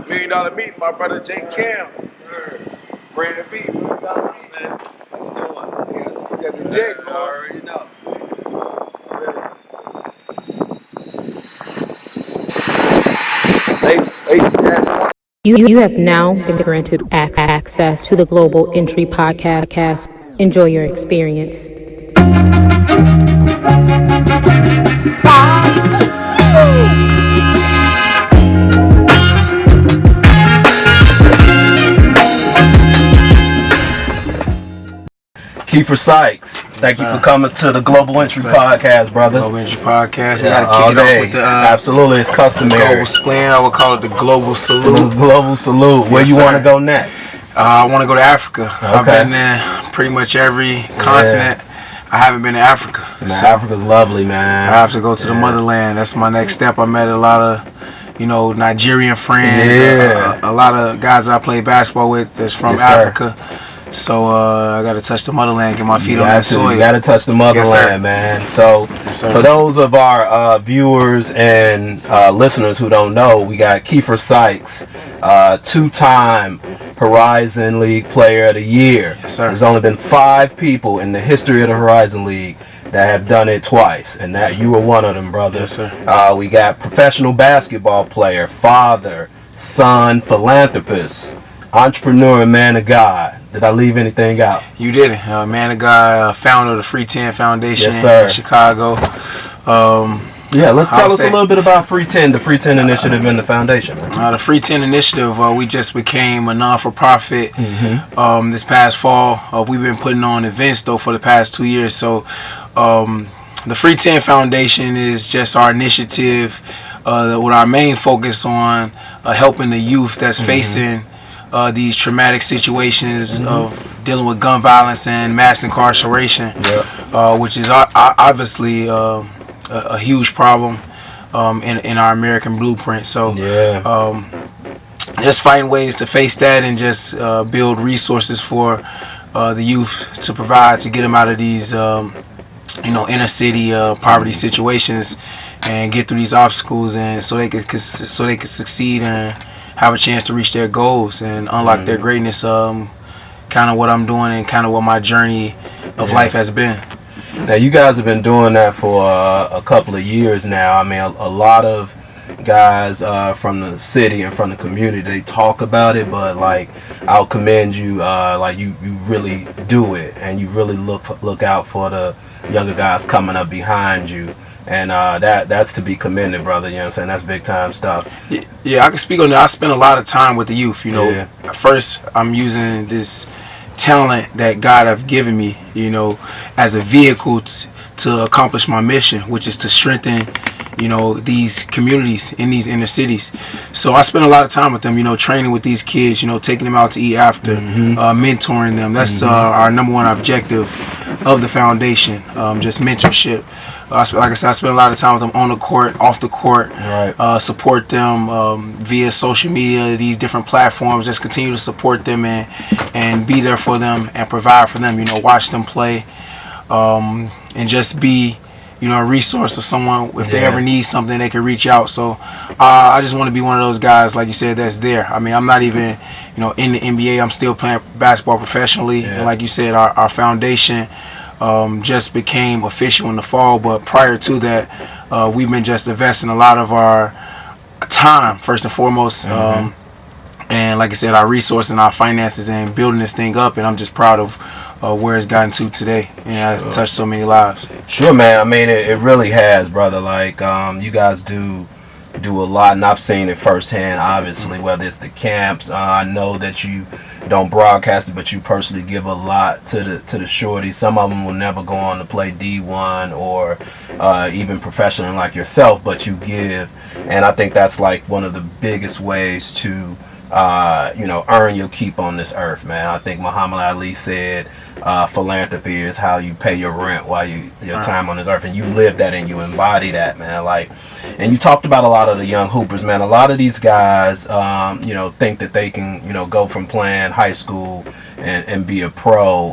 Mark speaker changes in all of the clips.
Speaker 1: $1 Million Meats, my brother Jake Cam. Brand B, $1 Million Meats. Yeah, I see you got the Jake, bro. I already know.
Speaker 2: You have now been granted access to the Global Entry Podcast. Enjoy your experience.
Speaker 3: Keifer Sykes, thank you for coming to the Global Entry Podcast, brother.
Speaker 4: Global Entry Podcast. We got to kick it off with the
Speaker 3: absolutely, it's customary.
Speaker 4: The global spin. I would call it the global salute.
Speaker 3: Global salute. Where you want to go next?
Speaker 4: I want to go to Africa. Okay. I've been in pretty much every continent. I haven't been to Africa.
Speaker 3: So Africa's lovely, man.
Speaker 4: I have to go to the motherland. That's my next step. I met a lot of, Nigerian friends. A lot of guys that I play basketball with that's from Africa. So I got to touch the motherland, get my feet on that soil.
Speaker 3: You got to touch the motherland, man. So for those of our viewers and listeners who don't know, we got Keifer Sykes, two-time Horizon League Player of the Year.
Speaker 4: Yes, sir.
Speaker 3: There's only been 5 people in the history of the Horizon League that have done it twice, and that you were one of them, brother.
Speaker 4: Yes, sir.
Speaker 3: We got professional basketball player, father, son, philanthropist, entrepreneur, and man of God. Did I leave anything out?
Speaker 4: You didn't. Man of God, founder of the Free 10 Foundation
Speaker 3: in
Speaker 4: Chicago.
Speaker 3: Let's tell us a little bit about Free 10, the Free 10 initiative and the foundation.
Speaker 4: The Free 10 initiative, we just became a non-for-profit this past fall. We've been putting on events, though, for the past 2 years. So the Free 10 Foundation is just our initiative with our main focus on helping the youth that's facing these traumatic situations of dealing with gun violence and mass incarceration, which is obviously a huge problem in our American blueprint. So just finding ways to face that and just build resources for the youth to provide to get them out of these inner city poverty situations and get through these obstacles, and so they could succeed and have a chance to reach their goals and unlock their greatness. Kind of what I'm doing and kind of what my journey of life has been.
Speaker 3: Now, you guys have been doing that for a couple of years now. I mean, a lot of guys from the city and from the community, they talk about it, but I'll commend you. You really do it, and you really look out for the younger guys coming up behind you. And that's to be commended, brother. You know what I'm saying? That's big time stuff.
Speaker 4: Yeah, I can speak on that. I spend a lot of time with the youth. First, I'm using this talent that God have given me, as a vehicle to accomplish my mission, which is to strengthen, these communities in these inner cities. So I spend a lot of time with them, training with these kids, taking them out to eat after, mentoring them. That's our number one objective of the foundation, just mentorship. Like I said, I spend a lot of time with them on the court, off the court, support them via social media, these different platforms, just continue to support them and be there for them and provide for them, watch them play, and just be, a resource of someone. If they ever need something, they can reach out. So I just want to be one of those guys, like you said, that's there. I mean, I'm not even, in the NBA. I'm still playing basketball professionally. And like you said, our foundation just became official in the fall, but prior to that, we've been just investing a lot of our time, first and foremost, and like I said, our resources and our finances and building this thing up, and I'm just proud of where it's gotten to today, and it's touched so many lives.
Speaker 3: Sure, man. I mean, it really has, brother. You guys do a lot, and I've seen it firsthand, obviously, whether it's the camps. I know that you don't broadcast it, but you personally give a lot to the shorties. Some of them will never go on to play D1 or even professional like yourself, but you give, and I think that's one of the biggest ways to earn your keep on this earth, man. I think Muhammad Ali said philanthropy is how you pay your rent while your time on this earth, and you live that and you embody that, man. And you talked about a lot of the young hoopers, man. A lot of these guys, think that they can, go from playing high school and be a pro.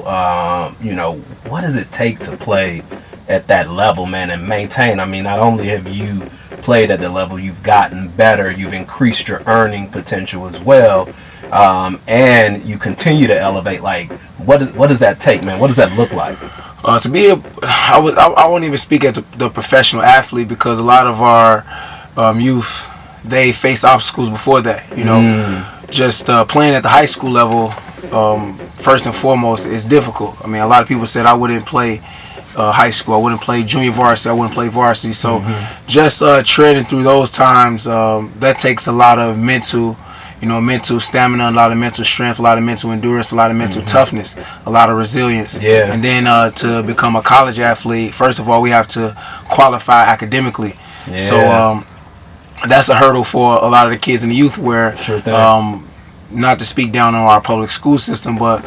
Speaker 3: What does it take to play at that level, man, and maintain. I mean, not only have you played at the level, you've gotten better, you've increased your earning potential as well, and you continue to elevate. Like, what does that take, man? What does that look like?
Speaker 4: To be I won't even speak at the professional athlete, because a lot of our youth, they face obstacles before that. You know, just playing at the high school level, first and foremost, is difficult. I mean, a lot of people said I wouldn't play high school, I wouldn't play junior varsity, I wouldn't play varsity. So just treading through those times, that takes a lot of mental stamina, a lot of mental strength, a lot of mental endurance, a lot of mental toughness, a lot of resilience.
Speaker 3: Yeah.
Speaker 4: And then to become a college athlete, first of all, we have to qualify academically.
Speaker 3: Yeah.
Speaker 4: So that's a hurdle for a lot of the kids and the youth, where not to speak down on our public school system, but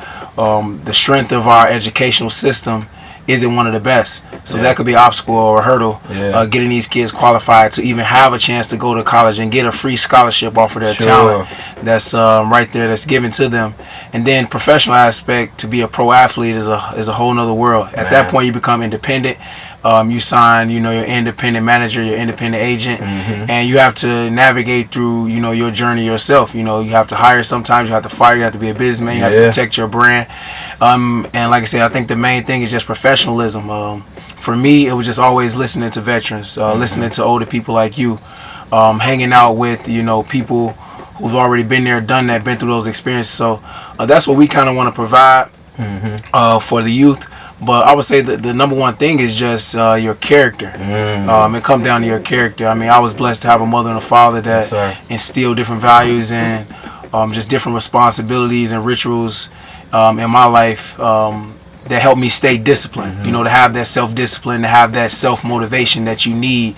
Speaker 4: the strength of our educational system isn't one of the best. So that could be an obstacle or a hurdle, getting these kids qualified to even have a chance to go to college and get a free scholarship off of their talent that's right there, that's given to them. And then professional aspect, to be a pro athlete is a whole nother world. At that point, you become independent. You sign, your independent manager, your independent agent, and you have to navigate through, your journey yourself. You have to hire sometimes, you have to fire, you have to be a businessman, you have to protect your brand. And like I said, I think the main thing is just professionalism. For me, it was just always listening to veterans, listening to older people like you, hanging out with, people who've already been there, done that, been through those experiences. So that's what we kind of want to provide for the youth. But I would say that the number one thing is just your character. It comes down to your character. I mean, I was blessed to have a mother and a father that instilled different values and just different responsibilities and rituals in my life that helped me stay disciplined. To have that self-discipline, to have that self-motivation that you need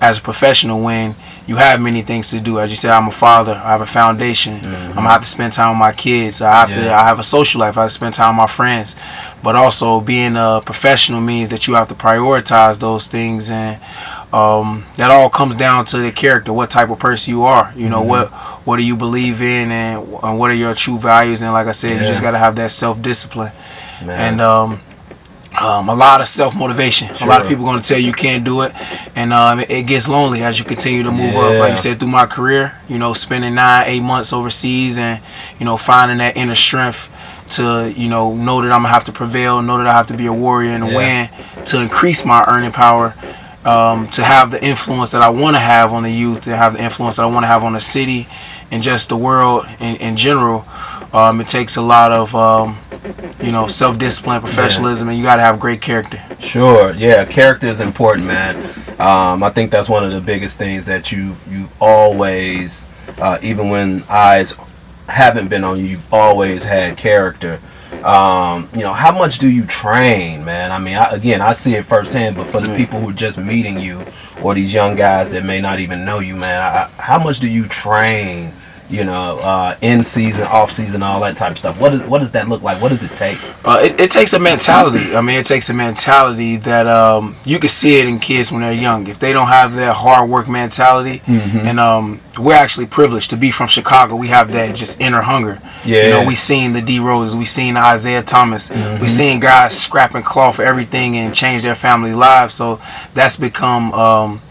Speaker 4: as a professional when you have many things to do. As you said, I'm a father. I have a foundation. I'm gonna have to spend time with my kids. I have a social life. I have to spend time with my friends. But also, being a professional means that you have to prioritize those things, and that all comes down to the character, what type of person you are. What do you believe in, and what are your true values? And like I said, you just got to have that self-discipline, and a lot of self-motivation. A lot of people are going to tell you can't do it, and it gets lonely as you continue to move up. Like you said, through my career, spending 9-8 months overseas, and finding that inner strength to know that I'm gonna have to prevail, know that I have to be a warrior and win, to increase my earning power, to have the influence that I want to have on the youth, to have the influence that I want to have on the city and just the world in general. It takes a lot of self-discipline, professionalism, and you got to have great character.
Speaker 3: Sure, character is important, man. I think that's one of the biggest things that you always, even when eyes haven't been on you, you've always had character. How much do you train, man? I mean, I see it firsthand, but for the people who are just meeting you, or these young guys that may not even know you, man, how much do you train, in season, off season, all that type of stuff? What does that look like? What does it take?
Speaker 4: It takes a mentality. I mean, it takes a mentality that you can see it in kids when they're young. If they don't have that hard work mentality, and we're actually privileged to be from Chicago. We have that just inner hunger. We seen the D Roses, we seen the Isaiah Thomas, we seen guys scrap and claw for everything and change their family's lives. So that's become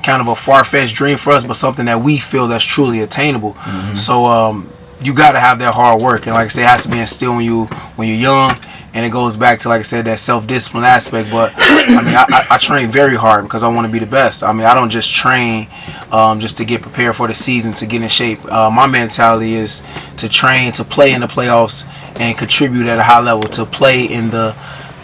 Speaker 4: kind of a far-fetched dream for us, but something that we feel that's truly attainable. So you got to have that hard work, and like I said, it has to be instilled when you're young, and it goes back to, like I said, that self-discipline aspect. But I mean, I train very hard because I want to be the best. I mean, I don't just train just to get prepared for the season, to get in shape. My mentality is to train to play in the playoffs and contribute at a high level, to play in the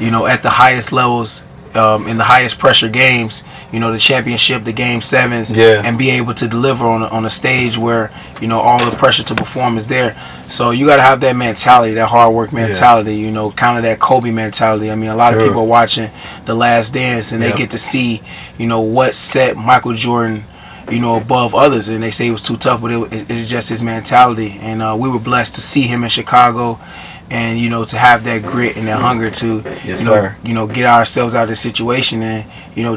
Speaker 4: at the highest levels, in the highest pressure games, the championship, the game sevens, and be able to deliver on a stage where all the pressure to perform is there. So you got to have that mentality, that hard work mentality, kind of that Kobe mentality. I mean, a lot of people are watching The Last Dance, and they get to see what set Michael Jordan above others, and they say it was too tough, but it's just his mentality. And we were blessed to see him in Chicago and to have that grit and that hunger to
Speaker 3: Yes, sir.
Speaker 4: Get ourselves out of the situation and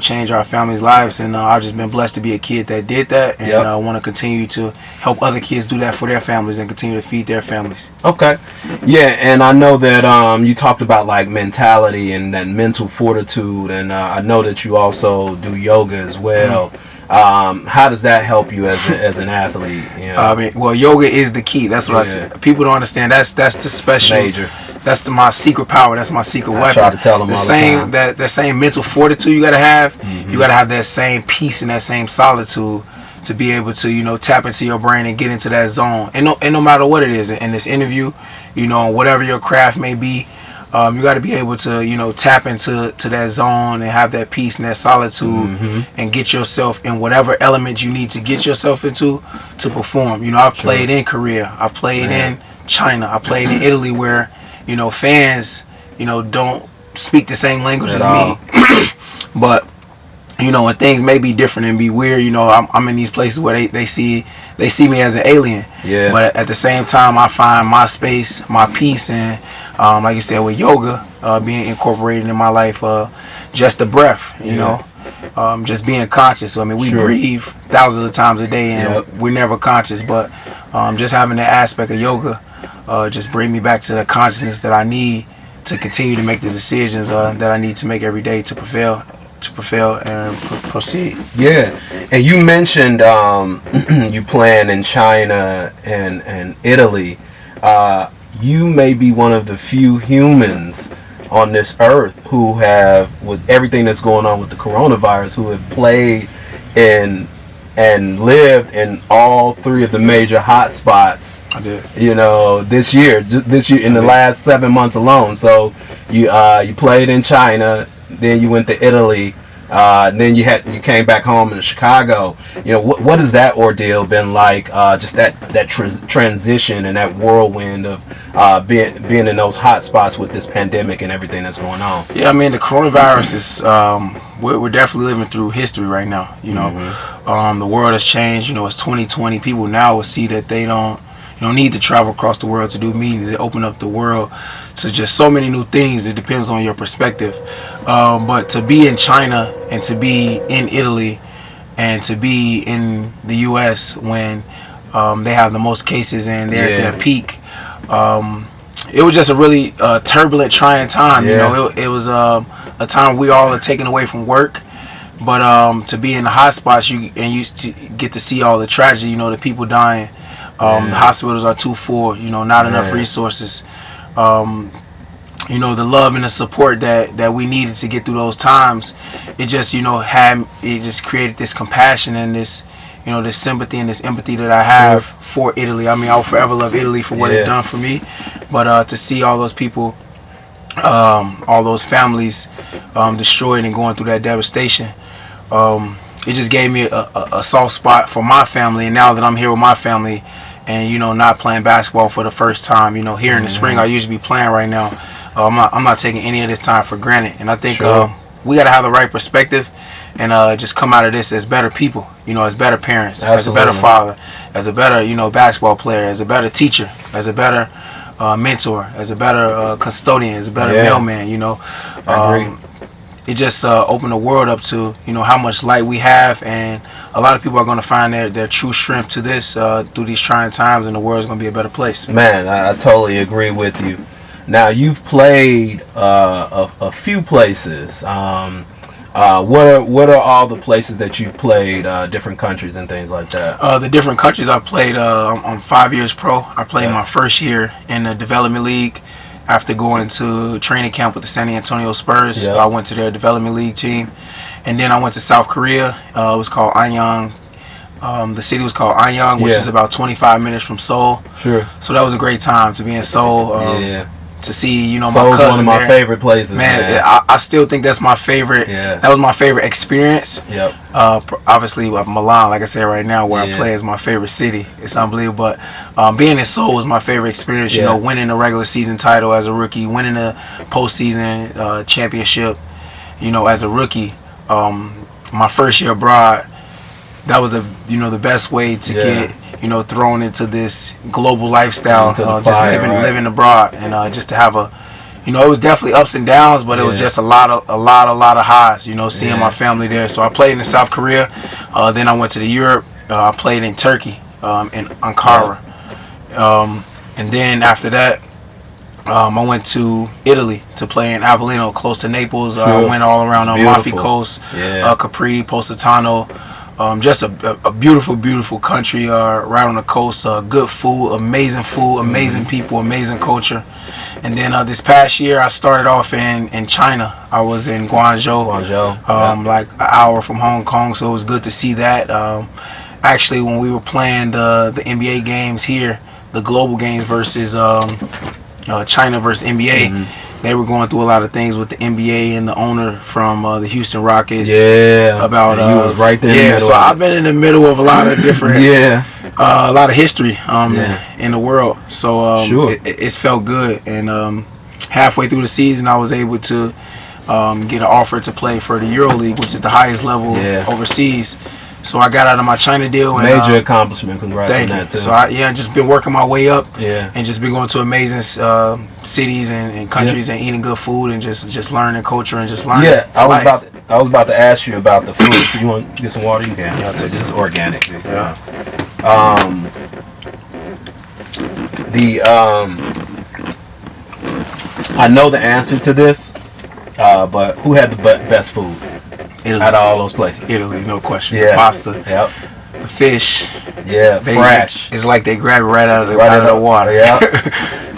Speaker 4: change our families' lives. And I've just been blessed to be a kid that did that, and I want to continue to help other kids do that for their families and continue to feed their families.
Speaker 3: Okay. Yeah, and I know that you talked about like mentality and that mental fortitude, and I know that you also do yoga as well. How does that help you as an athlete?
Speaker 4: I mean, well, yoga is the key. That's what people don't understand. That's the special.
Speaker 3: Major.
Speaker 4: That's my secret power. That's my secret weapon.
Speaker 3: I try to tell them all the time.
Speaker 4: That same mental fortitude you gotta have. You gotta have that same peace and that same solitude to be able to tap into your brain and get into that zone. And no matter what it is in this interview, whatever your craft may be. You got to be able to, tap into that zone and have that peace and that solitude and get yourself in whatever element you need to get yourself into to perform. I've played in Korea. I played in China. I played in Italy where, fans, don't speak the same language as me. But, when things may be different and be weird, I'm in these places where they see me as an alien. Yeah. But at the same time, I find my space, my peace, and like you said, with yoga being incorporated in my life, just the breath, just being conscious. I mean, we breathe thousands of times a day, and we're never conscious. But just having that aspect of yoga just bring me back to the consciousness that I need to continue to make the decisions that I need to make every day to prevail and proceed.
Speaker 3: Yeah, and you mentioned you playing in China and Italy. You may be one of the few humans on this earth who have, with everything that's going on with the coronavirus, who have played in and lived in all three of the major hot spots.
Speaker 4: I did.
Speaker 3: This year in the last 7 months alone. So you played in China, then you went to Italy, then you came back home in Chicago. What has that ordeal been like? Just that transition and that whirlwind of being in those hot spots with this pandemic and everything that's going on.
Speaker 4: Yeah, I mean the coronavirus is we're definitely living through history right now. The world has changed. It's 2020. People now will see that they don't need to travel across the world to do meetings. They open up the world to just so many new things. It depends on your perspective. But to be in China and to be in Italy and to be in the U.S. when they have the most cases and they're at their peak, it was just a really turbulent, trying time. It was a time we all are taken away from work. But to be in the hot spots, you get to see all the tragedy. The people dying. The hospitals are too full, not enough resources. The love and the support that we needed to get through those times, it just, it just created this compassion and this, this sympathy and this empathy that I have for Italy. I mean, I'll forever love Italy for what it done for me. But to see all those people, all those families destroyed and going through that devastation, it just gave me a soft spot for my family. And now that I'm here with my family and, not playing basketball for the first time, here in the spring, I usually be playing right now. I'm not taking any of this time for granted. And I think we got to have the right perspective and just come out of this as better people, as better parents, as a better father, as a better, basketball player, as a better teacher, as a better mentor, as a better custodian, as a better mailman,
Speaker 3: I agree.
Speaker 4: It just opened the world up to how much light we have, and a lot of people are going to find their true strength to this through these trying times, and the world's going to be a better place.
Speaker 3: Man, I totally agree with you. Now you've played a few places. What are all the places that you've played? Different countries and things like that.
Speaker 4: The different countries I've played. I'm 5 years pro. I played my first year in the development league. After going to training camp with the San Antonio Spurs, I went to their development league team. And then I went to South Korea. It was called Anyang. The city was called Anyang, which is about 25 minutes from Seoul. Sure. So that was a great time to be in Seoul. To see, my cousin
Speaker 3: one of my
Speaker 4: there.
Speaker 3: favorite places. Man.
Speaker 4: I still think that's my favorite. Yeah. That was my favorite experience. Yep. Obviously, Milan, like I said right now, where I play is my favorite city. It's unbelievable. But being in Seoul was my favorite experience. Winning the regular season title as a rookie, winning the postseason championship, as a rookie. My first year abroad, that was the best way to get you know, thrown into this global lifestyle,
Speaker 3: Into the
Speaker 4: just
Speaker 3: fire, right.
Speaker 4: living abroad, and just to have a, you know, it was definitely ups and downs, but it was
Speaker 3: Yeah.
Speaker 4: just a lot of highs, you know, seeing
Speaker 3: Yeah.
Speaker 4: my family there. So I played in South Korea, then I went to Europe. I played in Turkey, in Ankara, and then after that, I went to Italy to play in Avellino, close to Naples. I
Speaker 3: Sure.
Speaker 4: went all around Amalfi
Speaker 3: Beautiful.
Speaker 4: Coast,
Speaker 3: Yeah.
Speaker 4: Capri, Positano. Just a beautiful, beautiful country right on the coast. Good food, amazing people, amazing culture. And then this past year, I started off in China. I was in Guangzhou, like an hour from Hong Kong, so it was good to see that. Actually, when we were playing the NBA games here, the global games versus China versus NBA, they were going through a lot of things with the NBA and the owner from the Houston Rockets.
Speaker 3: Yeah.
Speaker 4: About
Speaker 3: you was right there. In the
Speaker 4: yeah,
Speaker 3: middle
Speaker 4: so
Speaker 3: of
Speaker 4: I've been in the middle of a lot of different,
Speaker 3: yeah.
Speaker 4: a lot of history
Speaker 3: Yeah.
Speaker 4: in the world. So
Speaker 3: Sure.
Speaker 4: it's felt good, and halfway through the season, I was able to get an offer to play for the EuroLeague, which is the highest level
Speaker 3: Yeah.
Speaker 4: overseas. So I got out of my China deal. And,
Speaker 3: Major accomplishment. Congrats on
Speaker 4: thank you.
Speaker 3: that too.
Speaker 4: So I just been working my way up,
Speaker 3: Yeah.
Speaker 4: and just been going to amazing cities and countries, and eating good food, and just learning culture and just learning.
Speaker 3: Yeah, I was
Speaker 4: life.
Speaker 3: about to ask you about the food. So you want to get some water? You can.
Speaker 4: Yeah, I'll take
Speaker 3: This is
Speaker 4: some.
Speaker 3: organic.
Speaker 4: Yeah.
Speaker 3: I know the answer to this, but who had the best food
Speaker 4: Italy.
Speaker 3: out of all those places?
Speaker 4: Italy, no question.
Speaker 3: Yeah.
Speaker 4: The pasta,
Speaker 3: Yep.
Speaker 4: the fish.
Speaker 3: Yeah.
Speaker 4: They,
Speaker 3: Fresh.
Speaker 4: It's like they grab it right out of the,
Speaker 3: Right
Speaker 4: out of
Speaker 3: out
Speaker 4: the water.
Speaker 3: yeah.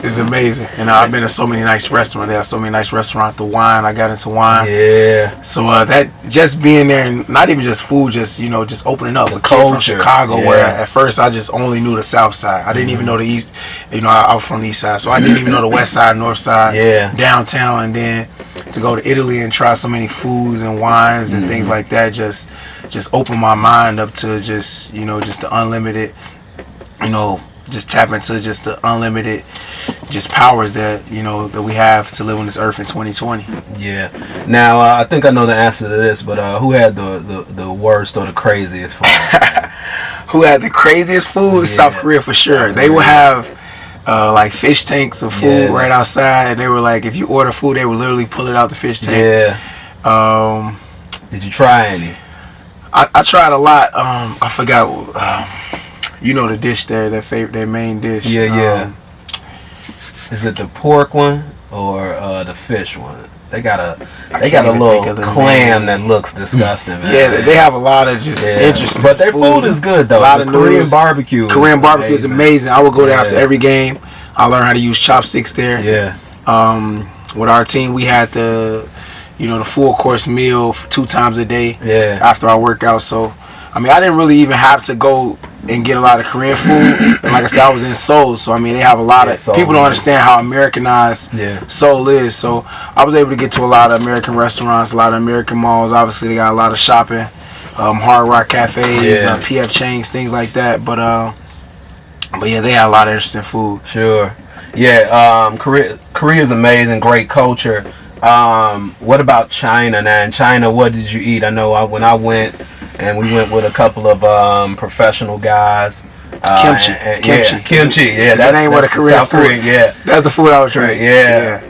Speaker 4: It's amazing. And I've been to so many nice restaurants. They have so many nice restaurants. The wine, I got into wine.
Speaker 3: Yeah.
Speaker 4: So that just being there, and not even just food, just just opening up.
Speaker 3: The
Speaker 4: A kid from
Speaker 3: culture,
Speaker 4: Chicago,
Speaker 3: yeah.
Speaker 4: where at first I just only knew the South Side. I didn't even know the East. I was from the East Side, so I didn't even know the West Side, North Side,
Speaker 3: Yeah.
Speaker 4: downtown, and then to go to Italy and try so many foods and wines and things like that just opened my mind up to just the unlimited, just tap into just the unlimited just powers that that we have to live on this earth in 2020.
Speaker 3: Yeah. Now I think I know the answer to this, but who had the worst or the craziest food?
Speaker 4: Who had the craziest food?
Speaker 3: Yeah.
Speaker 4: South Korea for sure. They would have like fish tanks of food
Speaker 3: Yeah.
Speaker 4: right outside, and they were like, if you order food, they would literally pull it out the fish tank.
Speaker 3: Yeah. Did you try any?
Speaker 4: I tried a lot. I forgot. The dish there, their main dish.
Speaker 3: Yeah. Is it the pork one or the fish one? They got a
Speaker 4: can't even think
Speaker 3: little
Speaker 4: of the
Speaker 3: clam
Speaker 4: name.
Speaker 3: that looks disgusting, man.
Speaker 4: Yeah, they have a lot of just interesting.
Speaker 3: But their food is good though.
Speaker 4: A lot
Speaker 3: The
Speaker 4: of
Speaker 3: Korean
Speaker 4: noodles.
Speaker 3: barbecue.
Speaker 4: Korean barbecue is amazing. I would go there after
Speaker 3: Yeah.
Speaker 4: every game. I learned how to use chopsticks there.
Speaker 3: Yeah.
Speaker 4: With our team, we had the full course meal 2 times a day.
Speaker 3: Yeah.
Speaker 4: After our workout, so I didn't really even have to go and get a lot of Korean food. And like I said, I was in Seoul, so they have a lot of
Speaker 3: Seoul,
Speaker 4: people don't
Speaker 3: yeah.
Speaker 4: understand how Americanized
Speaker 3: Yeah.
Speaker 4: Seoul is. So I was able to get to a lot of American restaurants, a lot of American malls. Obviously, they got a lot of shopping, Hard Rock cafes,
Speaker 3: Yeah.
Speaker 4: PF Chang's, things like that. But yeah, they had a lot of interesting food.
Speaker 3: Sure. Yeah. Korea is amazing. Great culture. What about China? Now in China, what did you eat? I know when I went, and we went with a couple of professional guys.
Speaker 4: Kimchi.
Speaker 3: Yeah, kimchi. Yeah,
Speaker 4: that's the name of the Korean
Speaker 3: South
Speaker 4: food.
Speaker 3: Korean, yeah.
Speaker 4: That's the food I was trying.
Speaker 3: Yeah.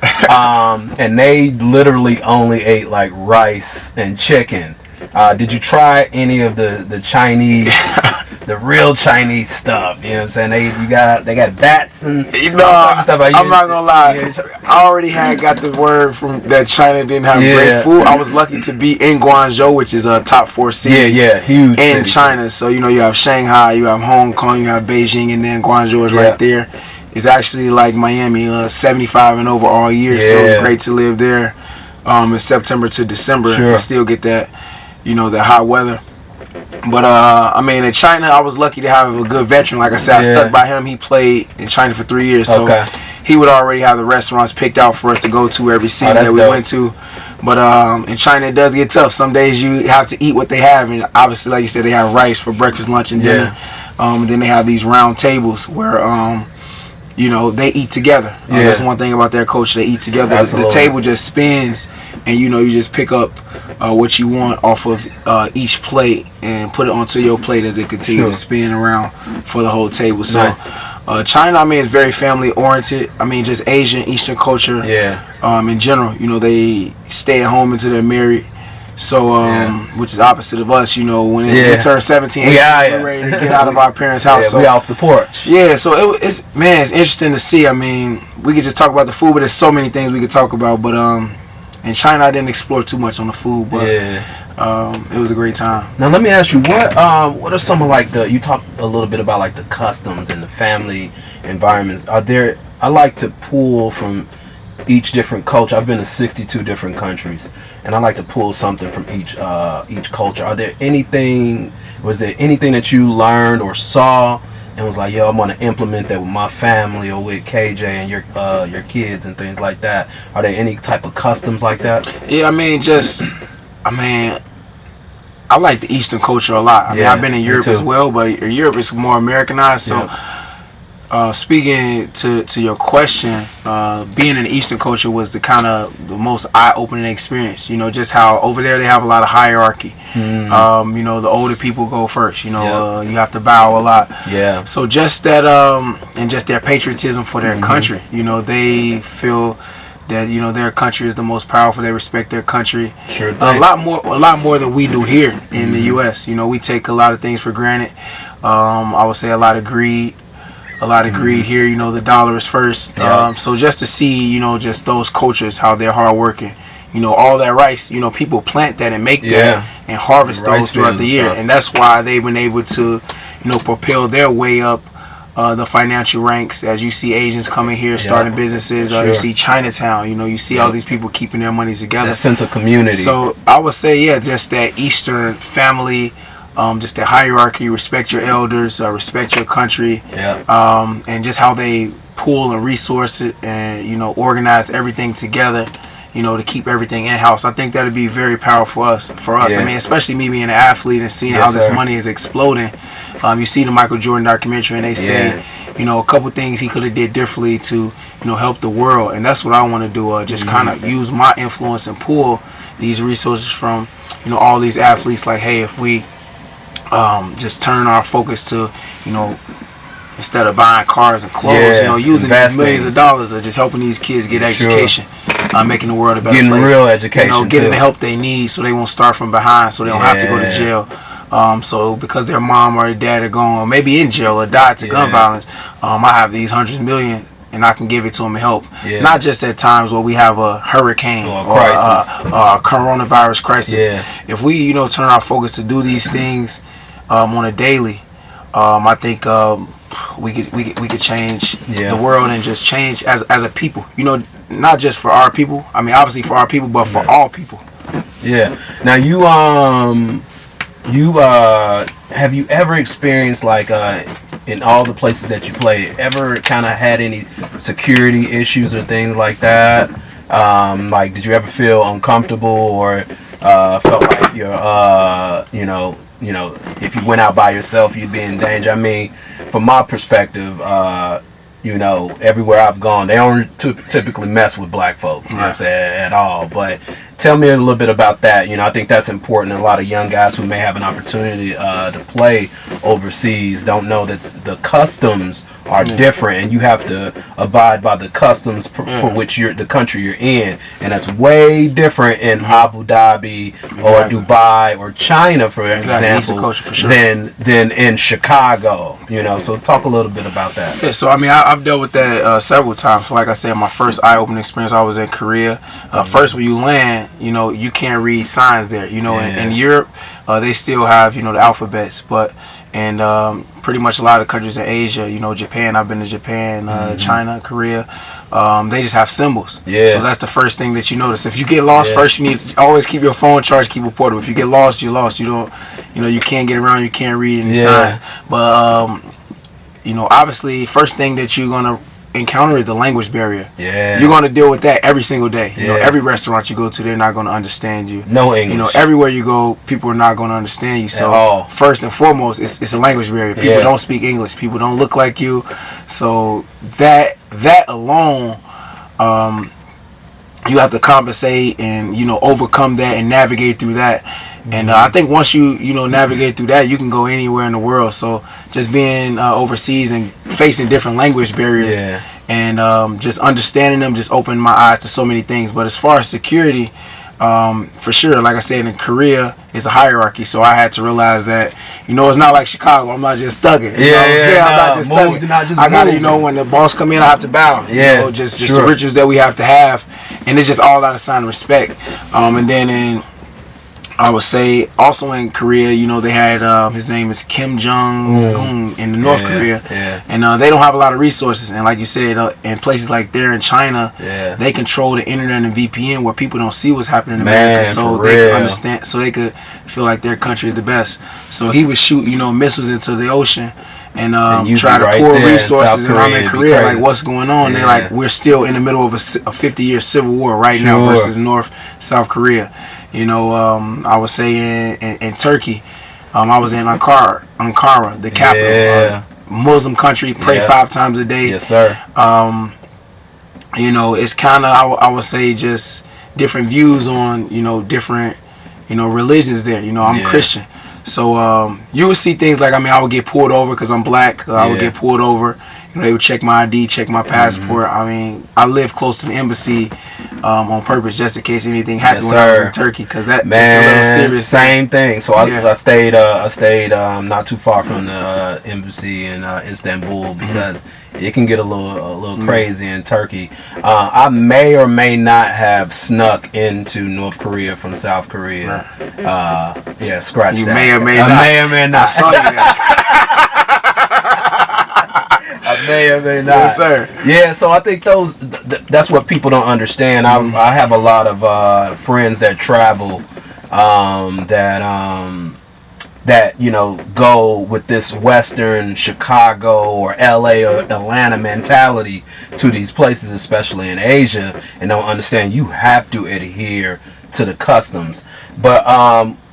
Speaker 3: And they literally only ate like rice and chicken. Did you try any of the Chinese, the real Chinese stuff? You know what I'm saying? They got bats and all kinds of stuff.
Speaker 4: I'm not gonna lie. I already got the word from that China didn't have great food. I was lucky to be in Guangzhou, which is a top 4 city.
Speaker 3: Yeah, huge
Speaker 4: in
Speaker 3: city.
Speaker 4: China. So you have Shanghai, you have Hong Kong, you have Beijing, and then Guangzhou is right there. It's actually like Miami, 75 and over all year. So it was great to live there in September to December and still get that. That hot weather. But in China, I was lucky to have a good veteran. Like I said, I stuck by him. He played in China for 3 years, so he would already have the restaurants picked out for us to go to every city that we went to. But in China, it does get tough. Some days you have to eat what they have, and obviously, like you said, they have rice for breakfast, lunch, and dinner. And then they have these round tables where they eat together. That's one thing about their culture. They eat together. The table just spins and you just pick up what you want off of each plate and put it onto your plate as it continues to spin around for the whole table. So
Speaker 3: Nice.
Speaker 4: China, I mean, is very family oriented. I mean, just Asian, Eastern culture. In general, they stay at home until they're married. So, which is opposite of us, when we turn 17, 18, we're ready to get out of our parents' house. So
Speaker 3: we off the porch.
Speaker 4: Yeah, so it's interesting to see. I mean, we could just talk about the food, but there's so many things we could talk about. But in China, I didn't explore too much on the food, but it was a great time.
Speaker 3: Now let me ask you, what are some of like you talked a little bit about like the customs and the family environments. I like to pull from each different culture. I've been to 62 different countries, and I like to pull something from each culture. Was there anything that you learned or saw and was like, yo, I'm gonna implement that with my family or with KJ and your kids and things like that? Are there any type of customs like that?
Speaker 4: Yeah, I like the Eastern culture a lot. I mean, I've been in Europe as well, but Europe is more Americanized. So, speaking to your question, being in the Eastern culture was the most eye-opening experience. Just how over there they have a lot of hierarchy. The older people go first. You have to bow a lot. Yeah. So just that, and just their patriotism for their country. They feel that their country is the most powerful. They respect their country a lot more than we do here in the U.S. We take a lot of things for granted. I would say a lot of greed here. The dollar is first. So just to see just those cultures, how they're hardworking. All that rice. People plant that and make that and harvest those throughout the year, and that's why they've been able to propel their way up the financial ranks. As you see Asians coming here starting businesses, you see Chinatown, you see all these people keeping their money together.
Speaker 3: That sense of community.
Speaker 4: So I would say, just that Eastern family, just that hierarchy, respect your elders, respect your country, and just how they pool and resource it and, organize everything together, to keep everything in-house. I think that would be very powerful for us. I mean, especially me being an athlete and seeing how this money is exploding. You see the Michael Jordan documentary, and they say, a couple things he could have did differently to, help the world. And that's what I want to do, just kind of use my influence and pull these resources from, all these athletes. Like, hey, if we just turn our focus to, instead of buying cars and clothes, using these millions of dollars of just helping these kids get education, making the world a better place. Getting
Speaker 3: real education,
Speaker 4: getting the help they need so they won't start from behind, so they don't have to go to jail. So because their mom or their dad are gone, or maybe in jail or died to gun violence, I have these hundreds of million, and I can give it to them and help. Not just at times where we have a hurricane or a coronavirus crisis. If we, turn our focus to do these things on a daily, I think we could change the world and just change as a people. Not just for our people. I mean, obviously for our people, but for all people.
Speaker 3: Yeah. Now you have you ever experienced like in all the places that you played, ever kind of had any security issues or things like that? Like, did you ever feel uncomfortable or felt like you're if you went out by yourself, you'd be in danger? I mean, from my perspective, everywhere I've gone, they don't typically mess with black folks, you know what I'm saying, at all. But tell me a little bit about that. I think that's important. A lot of young guys who may have an opportunity to play overseas don't know that the customs are different, and you have to abide by the customs for which the country you're in, and that's way different in Abu Dhabi or Dubai or China, for example,
Speaker 4: culture, for sure.
Speaker 3: than in Chicago. So talk a little bit about that.
Speaker 4: Yeah, so I mean, I've dealt with that several times. So like I said, my first eye-opening experience, I was in Korea. First, when you land, you can't read signs there. In Europe, they still have the alphabets, but pretty much a lot of countries in Asia, Japan, I've been to Japan, China, Korea, they just have symbols. So that's the first thing that you notice. If you get lost, first you need to always keep your phone charged, keep it portable. If you get lost, you're lost. You don't, you can't get around, you can't read any signs. But obviously, first thing that you're gonna encounter is the language barrier. You're gonna deal with that every single day. Every restaurant you go to, they're not gonna understand you.
Speaker 3: No English.
Speaker 4: Everywhere you go, people are not gonna understand you. So first and foremost, it's a language barrier. People don't speak English. People don't look like you. So that alone, you have to compensate and, you know, overcome that and navigate through that. And I think once you know, navigate through that, you can go anywhere in the world. So just being overseas and facing different language barriers and just understanding them just opened my eyes to so many things. But as far as security, for sure, like I said, in Korea, it's a hierarchy. So I had to realize that, you know, it's not like Chicago. I'm not just thugging. You know what I'm saying? I'm not just thugging. I got to, you know, when the boss come in, I have to bow. You know, just the rituals that we have to have. And it's just all out of sign of respect. And then I would say also in Korea, you know, they had his name is Kim Jong-un in North Korea, and they don't have a lot of resources. And like you said, in places like there in China, they control the internet and VPN where people don't see what's happening in America, so they could understand, so they could feel like their country is the best. So he would shoot, you know, missiles into the ocean and try to pour resources. And I'm in Korea, like, what's going on? They're like, we're still in the middle of a 50-year civil war right now versus South Korea. You know, I would say in Turkey, I was in Ankara, the capital, Muslim country, pray 5 times a day.
Speaker 3: Yes, sir.
Speaker 4: You know, it's kind of, I would say, just different views on, you know, different, you know, religions there. You know, I'm Christian. So you would see things like, I mean, I would get pulled over because I'm black. I would get pulled over. You know, they would check my ID, check my passport. I mean, I live close to the embassy on purpose just in case anything happened when I was in Turkey, because that's a little serious.
Speaker 3: Same thing. So I stayed not too far from the embassy in Istanbul because it can get a little crazy in Turkey. I may or may not have snuck into North Korea from South Korea. Scratch
Speaker 4: you
Speaker 3: that.
Speaker 4: May or may not.
Speaker 3: May or may not.
Speaker 4: I saw you there.
Speaker 3: I may or may not.
Speaker 4: Yes, sir.
Speaker 3: Yeah, so I think that's what people don't understand. I have a lot of friends that travel that you know go with this Western Chicago or LA or Atlanta mentality to these places, especially in Asia, and don't understand you have to adhere to the customs. But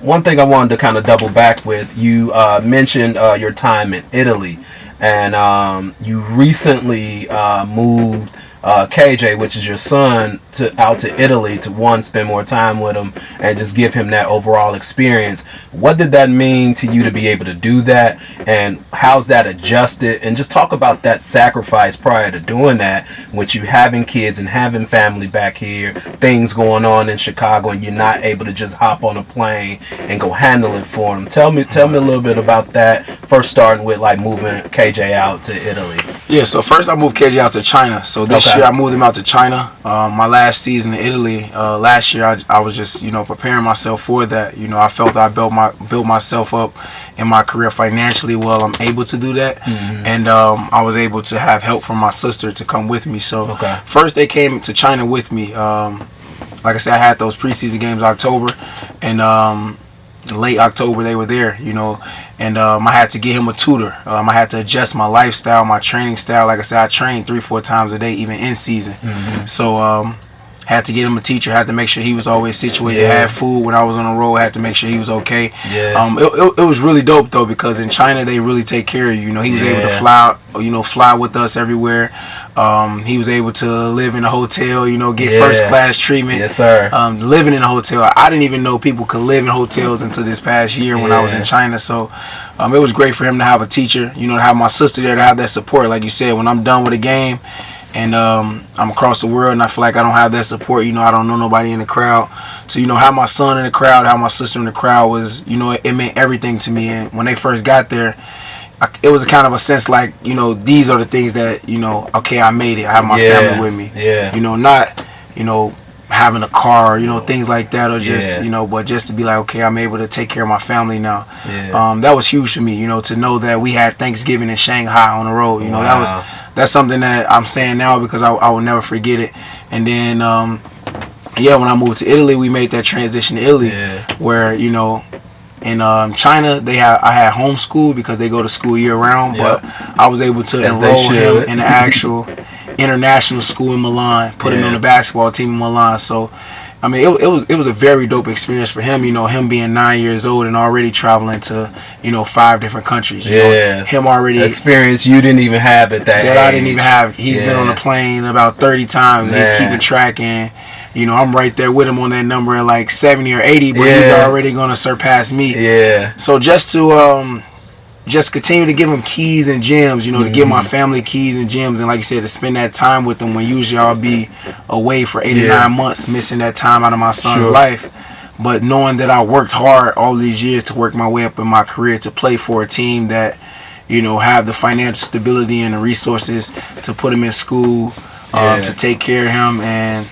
Speaker 3: one thing I wanted to kind of double back with, you mentioned your time in Italy, and you recently moved KJ, which is your son, out to Italy to spend more time with him and just give him that overall experience. What did that mean to you to be able to do that, and how's that adjusted? And just talk about that sacrifice prior to doing that, with you having kids and having family back here, things going on in Chicago, and you're not able to just hop on a plane and go handle it for them. Tell me a little bit about that, first starting with like moving KJ out to Italy.
Speaker 4: Yeah, so first I moved KJ out to China. So this year I moved him out to China. My last season in Italy, last year I was just, you know, preparing myself for that. You know, I felt I built myself up in my career financially well. I'm able to do that. And I was able to have help from my sister to come with me. So first they came to China with me. Like I said, I had those preseason games October, and late October they were there, you know, and I had to get him a tutor. I had to adjust my lifestyle, my training style. Like I said, I trained 3-4 times a day, even in season. So had to get him a teacher, had to make sure he was always situated, had food when I was on the road, had to make sure he was okay. It was really dope though, because in China they really take care of you. You know, he was able to fly with us everywhere. He was able to live in a hotel, you know, get first class treatment.
Speaker 3: Yes, sir.
Speaker 4: Living in a hotel, I didn't even know people could live in hotels until this past year when I was in China. So it was great for him to have a teacher, you know, to have my sister there, to have that support. Like you said, when I'm done with a game and I'm across the world and I feel like I don't have that support, you know, I don't know nobody in the crowd. So, you know, have my son in the crowd, have my sister in the crowd was, you know, it meant everything to me. And when they first got there, it was a kind of a sense like, you know, these are the things that, you know, okay, I made it. I have my family with me. You know, not, you know, having a car, you know, things like that, or just, you know, but just to be like, okay, I'm able to take care of my family now. That was huge for me, you know, to know that we had Thanksgiving in Shanghai on the road. You know, that's something that I'm saying now because I will never forget it. And then, when I moved to Italy, we made that transition to Italy where, you know, in China, I had homeschool because they go to school year round, but I was able to enroll him in the actual international school in Milan, put him on the basketball team in Milan. So, I mean, it was a very dope experience for him. You know, him being 9 years old and already traveling to, you know, 5 different countries. You know, him already
Speaker 3: experience you didn't even have at that age.
Speaker 4: I didn't even have. He's been on a plane about 30 times. And he's keeping track, and I'm right there with him on that number at like 70 or 80, but he's already going to surpass me.
Speaker 3: Yeah.
Speaker 4: So just to just continue to give him keys and gems, to give my family keys and gems, and like you said, to spend that time with them when usually I'll be away for 8 or 9 months, missing that time out of my son's life. But knowing that I worked hard all these years to work my way up in my career to play for a team that, have the financial stability and the resources to put him in school, to take care of him, and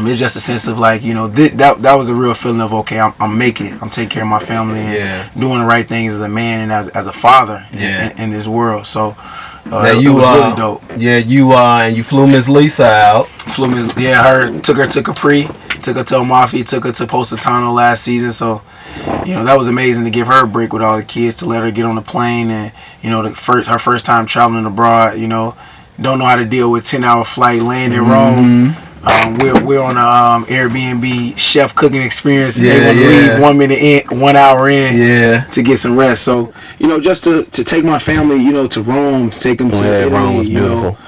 Speaker 4: it's just a sense of like, that was a real feeling of, okay, I'm making it. I'm taking care of my family and doing the right things as a man and as a father in this world. So it was really dope.
Speaker 3: Yeah, and you flew Miss Lisa out.
Speaker 4: Took her to Capri, took her to Amalfi, took her to Positano last season. So, that was amazing to give her a break with all the kids, to let her get on the plane and, her first time traveling abroad, don't know how to deal with 10-hour flight, land in Rome. We're on a Airbnb chef cooking experience, and they want to leave 1 hour in to get some rest. So, just to take my family, to Rome, to take them to Italy,
Speaker 3: Rome was beautiful.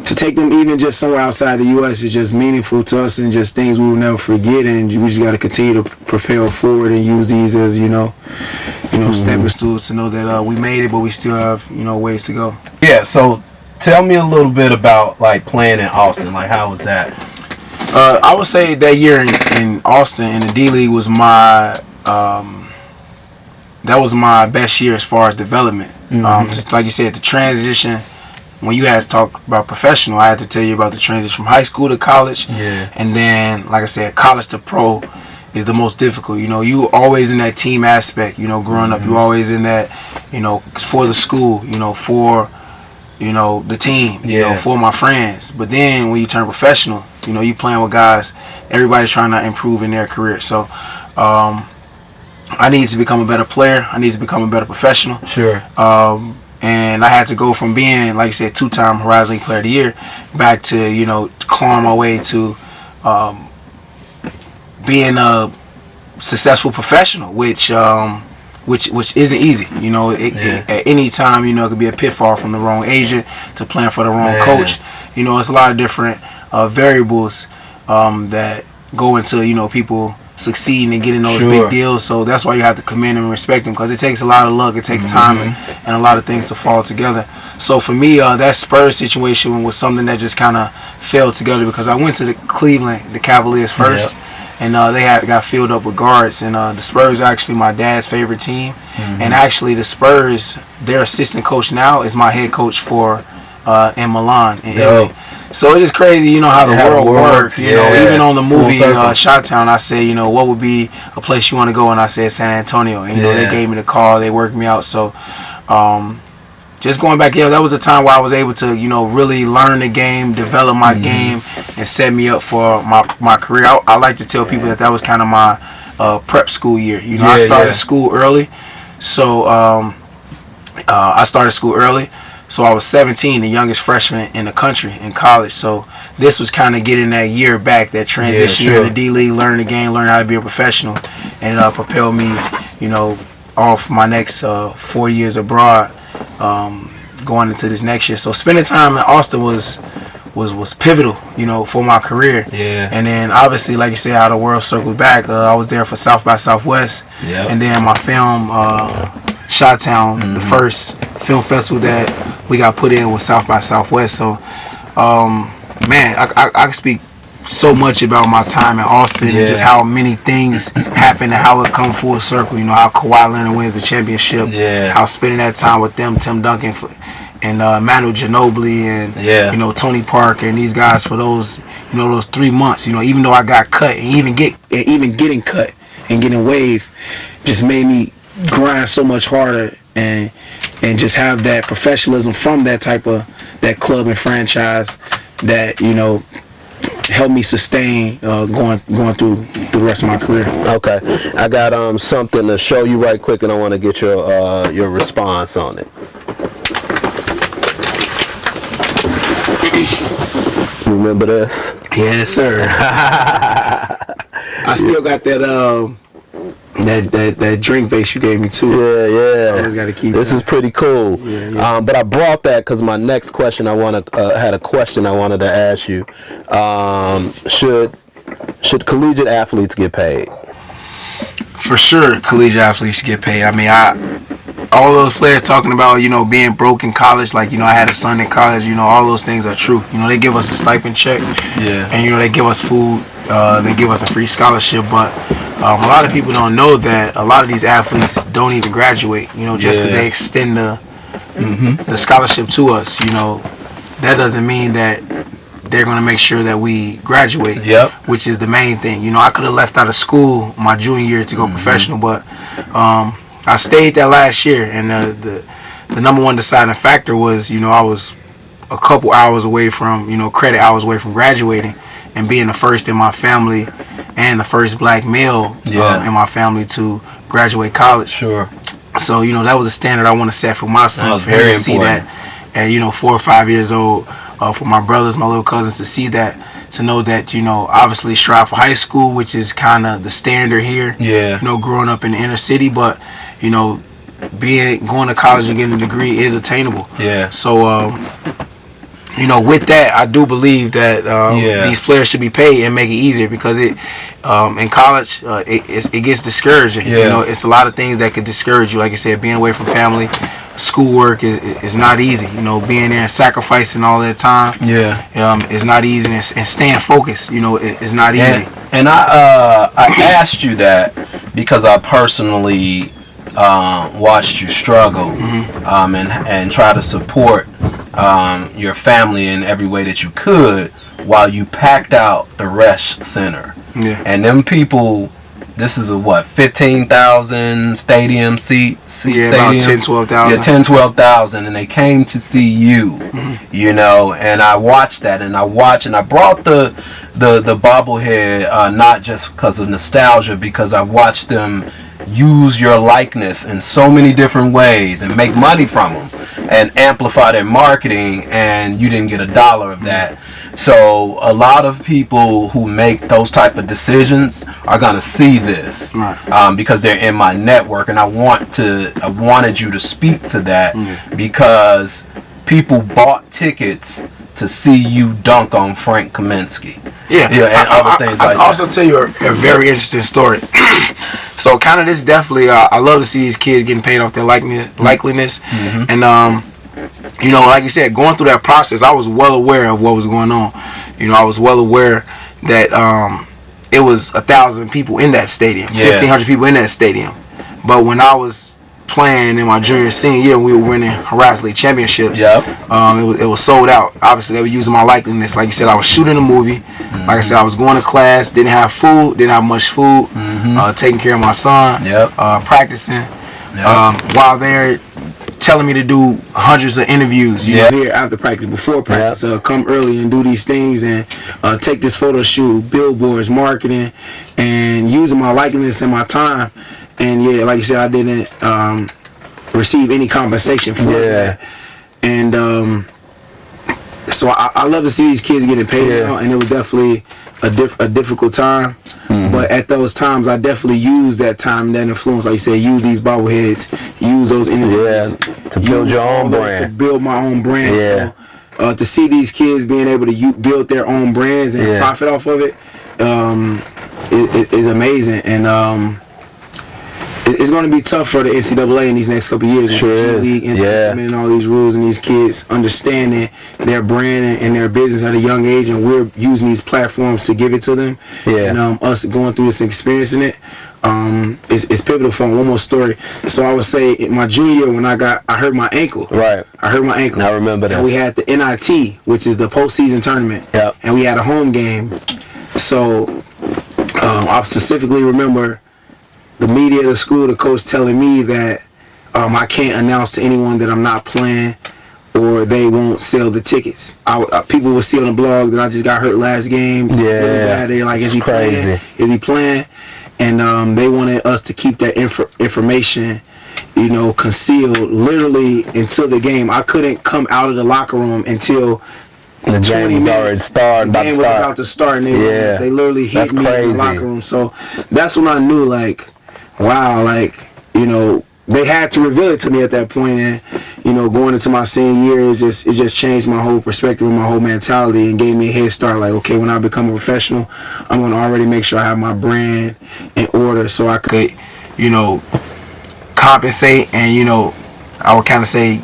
Speaker 4: To take them even just somewhere outside the U.S. is just meaningful to us and just things we will never forget. And we just got to continue to propel forward and use these as, stepping stools to know that we made it, but we still have, ways to go.
Speaker 3: Yeah, so tell me a little bit about, like, playing in Austin. Like, how was that?
Speaker 4: I would say that year in Austin in the D-League was my best year as far as development. Like you said, the transition, when you had to talk about professional, I had to tell you about the transition from high school to college. Yeah. And then, like I said, college to pro is the most difficult. You always in that team aspect, growing up, you always in that, for the school, for the team, for my friends. But then when you turn professional, you playing with guys, everybody's trying to improve in their career. So I need to become a better player. I need to become a better professional.
Speaker 3: Sure.
Speaker 4: And I had to go from being, like you said, 2-time Horizon League Player of the Year back to, clawing my way to being a successful professional, which isn't easy. At any time, it could be a pitfall from the wrong agent to playing for the wrong coach. It's a lot of different variables that go into, people succeeding and getting those big deals. So that's why you have to commend them and respect them, because it takes a lot of luck, it takes time and a lot of things to fall together. So for me, that Spurs situation was something that just kind of fell together, because I went to the Cleveland, the Cavaliers first. And they got filled up with guards. And the Spurs are actually my dad's favorite team. And actually the Spurs, their assistant coach now is my head coach for in Milan, in Italy. So it's just crazy, how the world works. Even on the movie Shot Town, I say, what would be a place you want to go? And I said San Antonio. And, they gave me the call. They worked me out. So just going back, that was a time where I was able to, really learn the game, develop my game, and set me up for my career. I like to tell people that was kind of my prep school year. I started school early. So I started school early. So I was 17, the youngest freshman in the country in college. So this was kind of getting that year back, that transition year in the D-League, learn the game, learn how to be a professional, and propel me, off my next 4 years abroad, going into this next year. So spending time in Austin was pivotal, for my career. Yeah. And then obviously, like you said, how the world circled back. I was there for South by Southwest. Yeah. And then my film, Shot Town, the first film festival that we got put in with South by Southwest. So, man, I can speak so much about my time in Austin and just how many things happen and how it come full circle. How Kawhi Leonard wins the championship. Yeah. How spending that time with them, Tim Duncan and Manu Ginobili and Tony Parker and these guys for those those 3 months. Even though I got cut, and even getting cut and getting waived just made me grind so much harder and just have that professionalism from that club and franchise that helped me sustain going through the rest of my career.
Speaker 3: Okay, I got something to show you right quick, and I want to get your response on it. Remember this?
Speaker 4: Yes, sir. I still got that drink vase you gave me too.
Speaker 3: Yeah.
Speaker 4: I always gotta keep
Speaker 3: this. Is pretty cool. Yeah. But I brought that because my next question had a question I wanted to ask you. Should Should collegiate athletes get paid?
Speaker 4: For sure, collegiate athletes get paid. I mean, all those players talking about, being broke in college, like, I had a son in college, all those things are true. They give us a stipend check.
Speaker 3: Yeah.
Speaker 4: And, they give us food. They give us a free scholarship. But a lot of people don't know that a lot of these athletes don't even graduate, just because they extend the scholarship to us. That doesn't mean that they're going to make sure that we graduate, which is the main thing. I could have left out of school my junior year to go professional, but I stayed that last year, and the number one deciding factor was, I was a couple hours away from, credit hours away from graduating and being the first in my family and the first black male in my family to graduate college.
Speaker 3: Sure.
Speaker 4: So, that was a standard I want to set for my son, for him
Speaker 3: very
Speaker 4: to see
Speaker 3: important.
Speaker 4: that at, 4 or 5 years old, for my brothers, my little cousins to see that, to know that, obviously strive for high school, which is kind of the standard here.
Speaker 3: Yeah.
Speaker 4: Growing up in the inner city, but, going to college and getting a degree is attainable.
Speaker 3: Yeah.
Speaker 4: So, with that, I do believe that these players should be paid and make it easier, because in college, it gets discouraging.
Speaker 3: Yeah.
Speaker 4: It's a lot of things that could discourage you. Like I said, being away from family, schoolwork is not easy. Being there and sacrificing all that time.
Speaker 3: Yeah.
Speaker 4: Is not easy, and staying focused. It's not easy.
Speaker 3: And I asked you that because I personally watched you struggle and try to support your family in every way that you could while you packed out the Resch Center.
Speaker 4: Yeah.
Speaker 3: And them people, this is a 15,000 stadium seat stadium?
Speaker 4: About 10, 12,000.
Speaker 3: Yeah, 10, 12,000, and they came to see you, and I watched that, and I brought the bobblehead not just because of nostalgia, because I watched them use your likeness in so many different ways and make money from them and amplify their marketing, and you didn't get $1 of that. So a lot of people who make those type of decisions are going to see this, because they're in my network, and I wanted you to speak to that, because people bought tickets to see you dunk on Frank Kaminsky. And other things like that.
Speaker 4: I'll also tell you a very interesting story. So kind of this definitely, I love to see these kids getting paid off their likeliness. And, like you said, going through that process, I was well aware of what was going on. I was well aware that it was 1,000 people in that stadium, 1,500 people in that stadium. But when I was playing in my junior senior year, we were winning Horizon League championships. It was sold out. Obviously, they were using my likeness. Like you said, I was shooting a movie. Like I said, I was going to class, didn't have much food, taking care of my son, practicing, while they're telling me to do hundreds of interviews, here after practice, before practice, come early and do these things, and take this photo shoot, billboards, marketing, and using my likeness and my time. And like you said, I didn't receive any compensation for that. And so I love to see these kids getting paid now, and it was definitely a difficult time. But at those times, I definitely used that time, that influence, like you said, use these bobbleheads, use those interviews.
Speaker 3: To build your own brand.
Speaker 4: To build my own brand. So to see these kids being able to build their own brands and profit off of it, it is amazing. And it's going to be tough for the NCAA in these next couple of years.
Speaker 3: Sure is.
Speaker 4: League and implementing all these rules, and these kids understanding their brand and their business at a young age, and we're using these platforms to give it to them. And us going through this and experiencing it, it's pivotal for them. One more story. So I would say in my junior year, when I hurt my ankle.
Speaker 3: Right.
Speaker 4: I hurt my ankle.
Speaker 3: I remember that.
Speaker 4: And we had the NIT, which is the postseason tournament. And we had a home game. So I specifically remember the media of the school, the coach telling me that I can't announce to anyone that I'm not playing, or they won't sell the tickets. People will see on the blog that I just got hurt last game. Really bad. They're like, is he playing? Is he playing? And they wanted us to keep that information, concealed literally until the game. I couldn't come out of the locker room until
Speaker 3: the game was already started.
Speaker 4: The game was about to start, and they literally hit me in the locker room. So that's when I knew, like, wow, like, they had to reveal it to me at that point, and going into my senior year, it just changed my whole perspective and my whole mentality, and gave me a head start. Like, okay, when I become a professional, I'm going to already make sure I have my brand in order, so I could compensate, and I would kind of say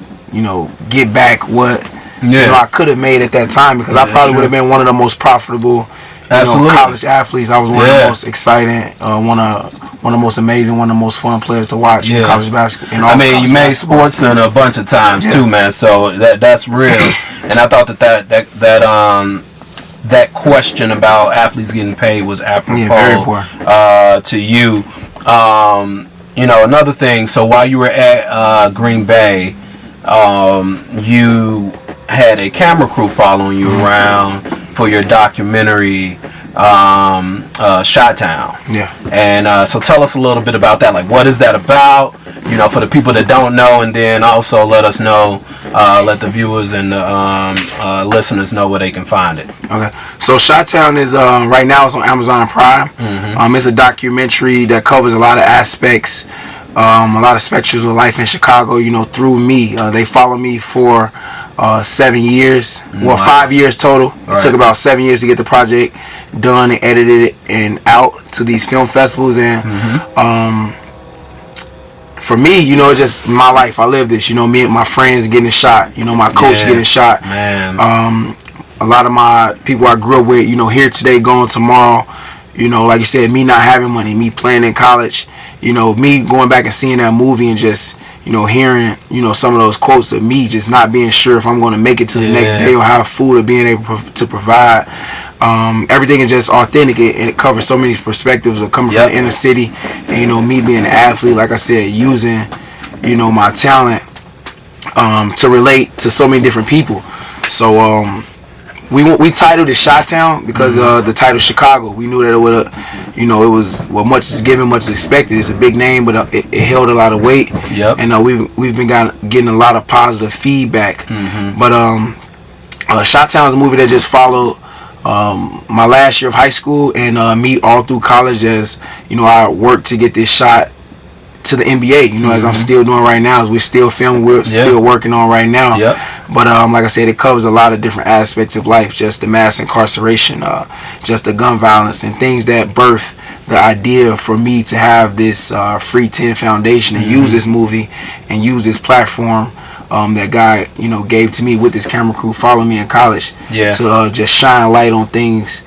Speaker 4: get back what I could have made at that time, because I probably would have been one of the most profitable college athletes. I was one of the most exciting, one of the most amazing, one of the most fun players to watch in college basketball.
Speaker 3: I mean, you made sports in a bunch of times too, man. So that's real. And I thought that question about athletes getting paid was apropos to you. Another thing. So while you were at Green Bay, you had a camera crew following you around for your documentary, Chi-Town. Yeah. And so tell us a little bit about that. Like, what is that about? For the people that don't know, and then also let us know, let the viewers and the listeners know where they can find it.
Speaker 4: Okay. So Chi-Town is right now it's on Amazon Prime. It's a documentary that covers a lot of aspects. A lot of specters of life in Chicago, through me. They follow me for 7 years. Well, 5 years total. It took about 7 years to get the project done and edited and out to these film festivals. And for me, it's just my life. I live this. Me and my friends getting shot. My coach getting shot. Man. A lot of my people I grew up with, here today, gone tomorrow. Like you said, me not having money, me playing in college, me going back and seeing that movie and just, hearing, some of those quotes of me just not being sure if I'm going to make it to the next day or have food or being able to provide. Everything is just authentic, and it covers so many perspectives of coming from the inner city, and, me being an athlete, like I said, using, my talent to relate to so many different people. So, we titled it Chi-Town because the title Chicago. We knew that it would, it was much is given, much is expected. It's a big name, but it held a lot of weight. Yep. And we've been getting a lot of positive feedback. But Chi-Town is a movie that just followed my last year of high school and me all through college as I worked to get this shot to the NBA, as I'm still doing right now, as we're still filming, we're still working on right now. Yep. But like I said, it covers a lot of different aspects of life, just the mass incarceration, just the gun violence, and things that birth the idea for me to have this Free 10 Foundation and use this movie and use this platform that God, gave to me with this camera crew following me in college to just shine light on things.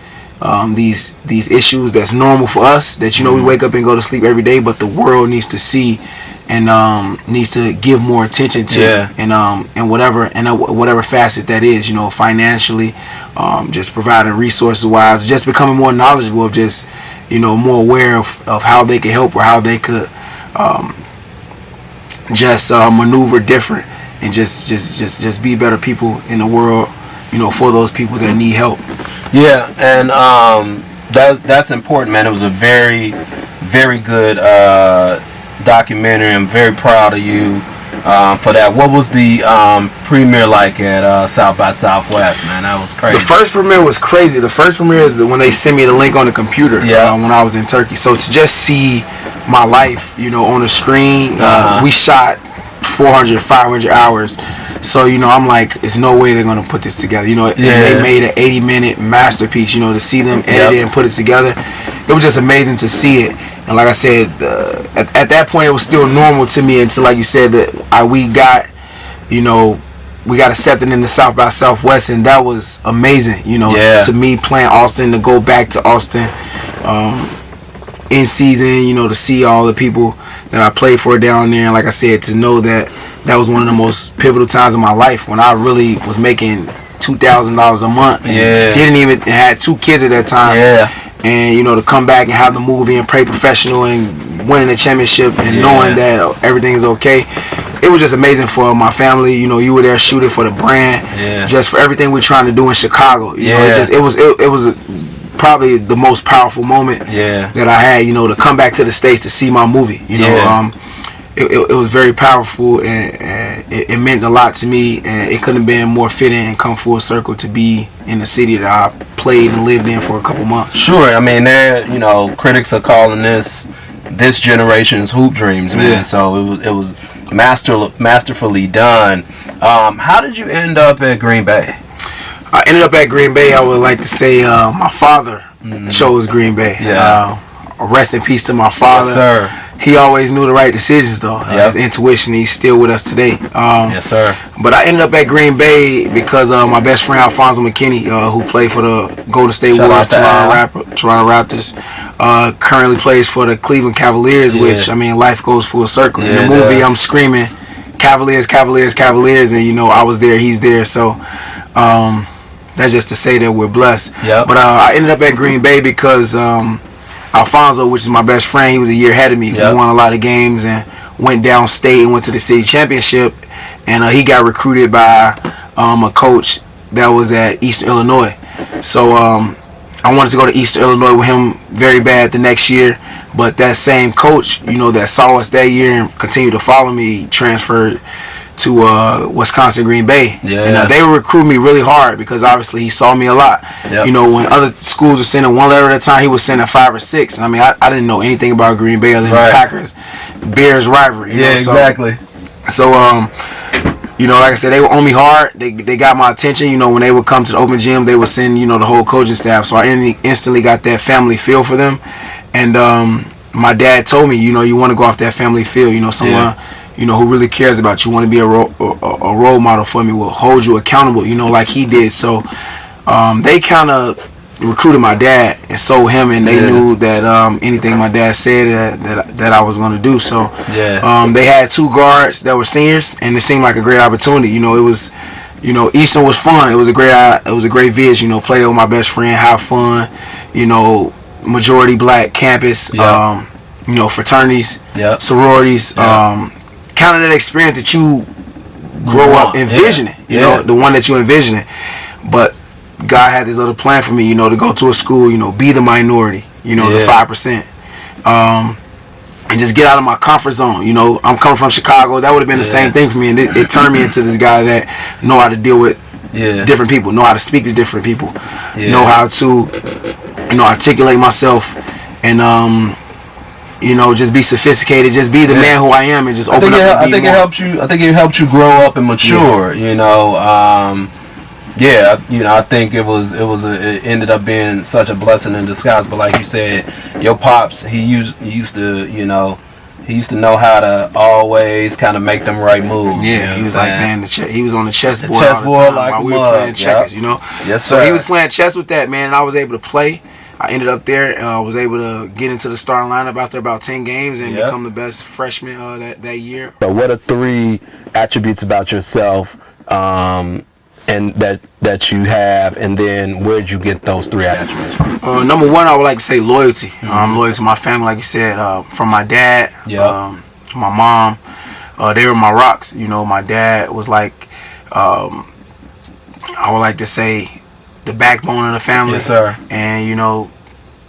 Speaker 4: These issues that's normal for us, that we wake up and go to sleep every day, but the world needs to see and needs to give more attention to, and whatever facet that is, financially, just providing resources wise, just becoming more knowledgeable of just more aware of how they could help or how they could just maneuver different and just be better people in the world, for those people that need help.
Speaker 3: Yeah, and that's important, man. It was a very, very good documentary. I'm very proud of you for that. What was the premiere like at South by Southwest, man? That was crazy.
Speaker 4: The first premiere was crazy. The first premiere is when they sent me the link on the computer when I was in Turkey. So to just see my life, on the screen, we shot 400, 500 hours. So, I'm like, there's no way they're going to put this together. And they made an 80-minute masterpiece, to see them edit it and put it together. It was just amazing to see it. And like I said, at that point, it was still normal to me until, like you said, that we got accepted in the South by Southwest, and that was amazing, to me playing Austin, to go back to Austin in season, to see all the people that I played for down there. And like I said, to know that was one of the most pivotal times of my life when I really was making $2,000 a month. And didn't even had 2 kids at that time. And to come back and have the movie and play professional and winning the championship and knowing that everything is okay. It was just amazing for my family. You were there shooting for the brand, just for everything we're trying to do in Chicago. It was probably the most powerful moment that I had. To come back to the States to see my movie. It was very powerful, and it meant a lot to me, and it couldn't have been more fitting and come full circle to be in the city that I played and lived in for a couple months.
Speaker 3: Sure. I mean, critics are calling this this generation's hoop dreams, man.
Speaker 4: Yeah.
Speaker 3: So it was masterfully done. How did you end up at Green Bay?
Speaker 4: I ended up at Green Bay. I would like to say my father chose Green Bay.
Speaker 3: Yeah.
Speaker 4: Rest in peace to my father.
Speaker 3: Yes, sir.
Speaker 4: He always knew the right decisions, though. His intuition, he's still with us today.
Speaker 3: Yes, sir.
Speaker 4: But I ended up at Green Bay because my best friend, Alfonso McKinney, who played for the Golden State Warriors, Toronto Raptors, currently plays for the Cleveland Cavaliers, which, I mean, life goes full circle. In the movie, I'm screaming, Cavaliers, Cavaliers, Cavaliers, and, you know, I was there, he's there. So that's just to say that we're blessed.
Speaker 3: Yep.
Speaker 4: But I ended up at Green Bay because Alfonso, which is my best friend, he was a year ahead of me.
Speaker 3: Yep.
Speaker 4: We won a lot of games and went downstate and went to the city championship. And he got recruited by a coach that was at Eastern Illinois. So I wanted to go to Eastern Illinois with him very bad the next year. But that same coach, you know, that saw us that year and continued to follow me, transferred to Wisconsin Green Bay.
Speaker 3: Yeah.
Speaker 4: And they would recruit me really hard because obviously he saw me a lot.
Speaker 3: Yep.
Speaker 4: You know, when other schools were sending one letter at a time, he was sending 5 or 6. And I mean, I didn't know anything about Green Bay other than the Packers Bears rivalry. You know?
Speaker 3: Exactly.
Speaker 4: So you know, like I said, they were on me hard. They got my attention. You know, when they would come to the open gym, they would send, you know, the whole coaching staff. So I instantly got that family feel for them. And my dad told me, you know, you want to go off that family feel. You know, someone, you know, who really cares about you, want to be a role model for me, will hold you accountable, you know, like he did. So they kind of recruited my dad and sold him, and they knew that anything my dad said that I was going to do. So they had 2 guards that were seniors, and it seemed like a great opportunity. You know, it was, you know, Eastern was fun. It was a great vision. You know, play there with my best friend, have fun. You know, majority black campus. You know, fraternities, sororities. Kind of that experience that you grow up envisioning. You know, the one that you envisioning. But God had this other plan for me, you know, to go to a school, you know, be the minority, you know, the 5%, and just get out of my comfort zone. You know, I'm coming from Chicago. That would have been the same thing for me, and it turned me into this guy that know how to deal with different people, know how to speak to different people, know how to, you know, articulate myself, and you know, just be sophisticated, just be the man who I am, and just open up. I think it helped you grow up and mature. You know.
Speaker 3: You know, I think it ended up being such a blessing in disguise. But like you said, your pops, he used to know how to always kind of make them right moves.
Speaker 4: Yeah,
Speaker 3: you know
Speaker 4: he was like, man, he was on the chessboard all the time
Speaker 3: like
Speaker 4: while we were playing checkers, you know.
Speaker 3: Yes,
Speaker 4: so he was playing chess with that, man, and I was able to play. I ended up there, was able to get into the starting lineup after about 10 games and become the best freshman that year.
Speaker 3: So what are 3 attributes about yourself and that you have, and then where'd you get those 3 attributes from?
Speaker 4: Number 1, I would like to say loyalty. I'm loyal to my family, like you said, from my dad, my mom. They were my rocks. You know, my dad was like, I would like to say, the backbone of the family.
Speaker 3: Yes, sir.
Speaker 4: And, you know,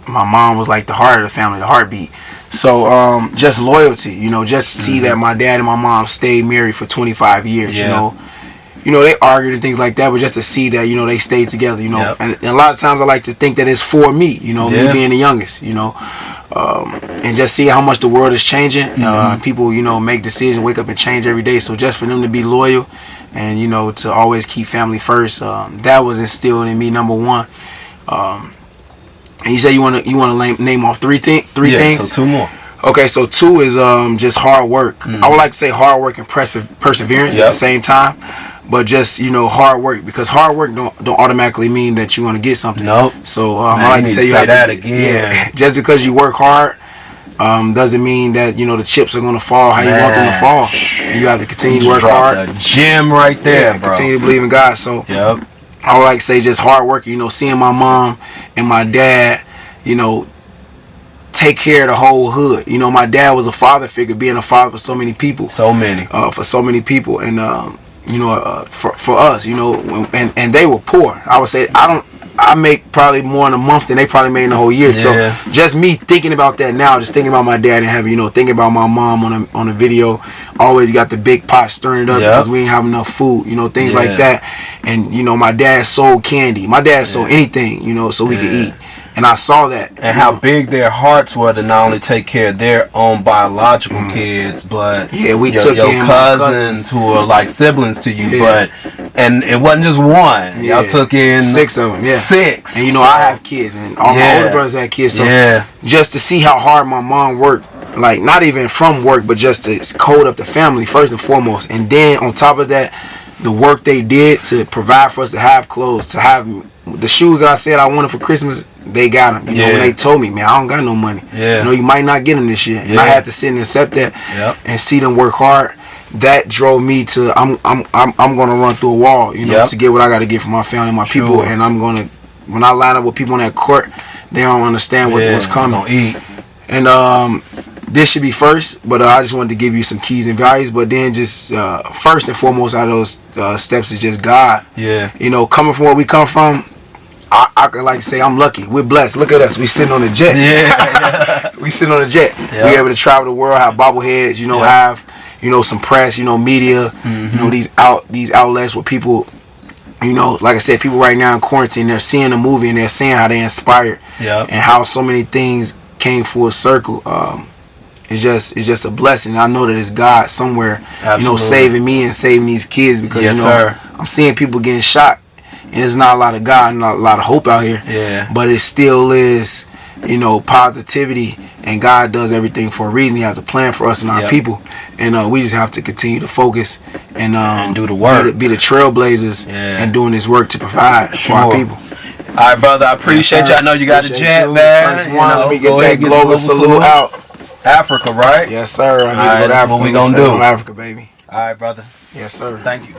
Speaker 4: my mom was like the heart of the family, the heartbeat. So just loyalty, you know, just see that my dad and my mom stayed married for 25 years, you know. You know, they argued and things like that, but just to see that, you know, they stayed together, you know. And a lot of times I like to think that it's for me, you know, me being the youngest, you know. And just see how much the world is changing. People, you know, make decisions, wake up and change every day. So just for them to be loyal and, you know, to always keep family first, that was instilled in me, number 1. And you say you want to name off 3 things?
Speaker 3: So 2 more.
Speaker 4: Okay, so 2 is just hard work. I would like to say hard work and perseverance at the same time. But just, you know, hard work, because hard work don't automatically mean that you want to get something.
Speaker 3: Nope.
Speaker 4: So I like to say you have
Speaker 3: that
Speaker 4: to,
Speaker 3: again.
Speaker 4: Yeah, just because you work hard doesn't mean that, you know, the chips are going to fall how you want them to fall. And you have to continue to work hard.
Speaker 3: A gem right there, bro.
Speaker 4: Continue to believe in God. So I would like to say just hard work. You know, seeing my mom and my dad, you know, take care of the whole hood. You know, my dad was a father figure, being a father for so many people. For so many people. And you know, for us, you know, and they were poor. I would say I make probably more in a month than they probably made in the whole year. So just me thinking about that now, just thinking about my dad and having, you know, thinking about my mom on a video, always got the big pot stirring it up because we didn't have enough food, you know, things like that. And, you know, my dad sold candy. My dad sold anything, you know, so we could eat. And I saw that.
Speaker 3: And how big their hearts were to not only take care of their own biological kids, but
Speaker 4: we took
Speaker 3: your
Speaker 4: in
Speaker 3: cousins who are like siblings to you. And it wasn't just one. Y'all took in
Speaker 4: 6 of them.
Speaker 3: 6.
Speaker 4: And I have kids, and all my older brothers had kids. So just to see how hard my mom worked, like not even from work, but just to code up the family first and foremost. And then on top of that, the work they did to provide for us to have clothes, to have the shoes that I said I wanted for Christmas, they got them. You know, when they told me, man, I don't got no money. You might not get them this year. And I had to sit and accept that and see them work hard. That drove me to I'm gonna run through a wall, to get what I got to get for my family, my people. And I'm gonna, when I line up with people in that court, they don't understand what's coming. And this should be first, but I just wanted to give you some keys and values. But then just first and foremost out of those steps is just God. Coming from where we come from, I could like to say I'm lucky. We're blessed. Look at us. We sitting on a jet. We sitting on a jet. We able to travel the world, have bobbleheads, have some press, media, these outlets where people, like I said, people right now in quarantine, they're seeing a movie and they're seeing how they inspired and how so many things came full circle. It's just a blessing. I know that it's God somewhere, saving me and saving these kids, because I'm seeing people getting shot, and there's not a lot of God, not a lot of hope out here. But it still is, positivity, and God does everything for a reason. He has a plan for us and our people, and we just have to continue to focus and
Speaker 3: do the work,
Speaker 4: be the trailblazers, and doing this work to provide for our people.
Speaker 3: All right, brother. I appreciate you. I know you got a jet, man.
Speaker 4: First one. Let me get that global salute out.
Speaker 3: Africa, right?
Speaker 4: Yes, sir. I need to go to Africa.
Speaker 3: What we gonna do?
Speaker 4: Africa, baby.
Speaker 3: All right, brother.
Speaker 4: Yes, sir.
Speaker 3: Thank you.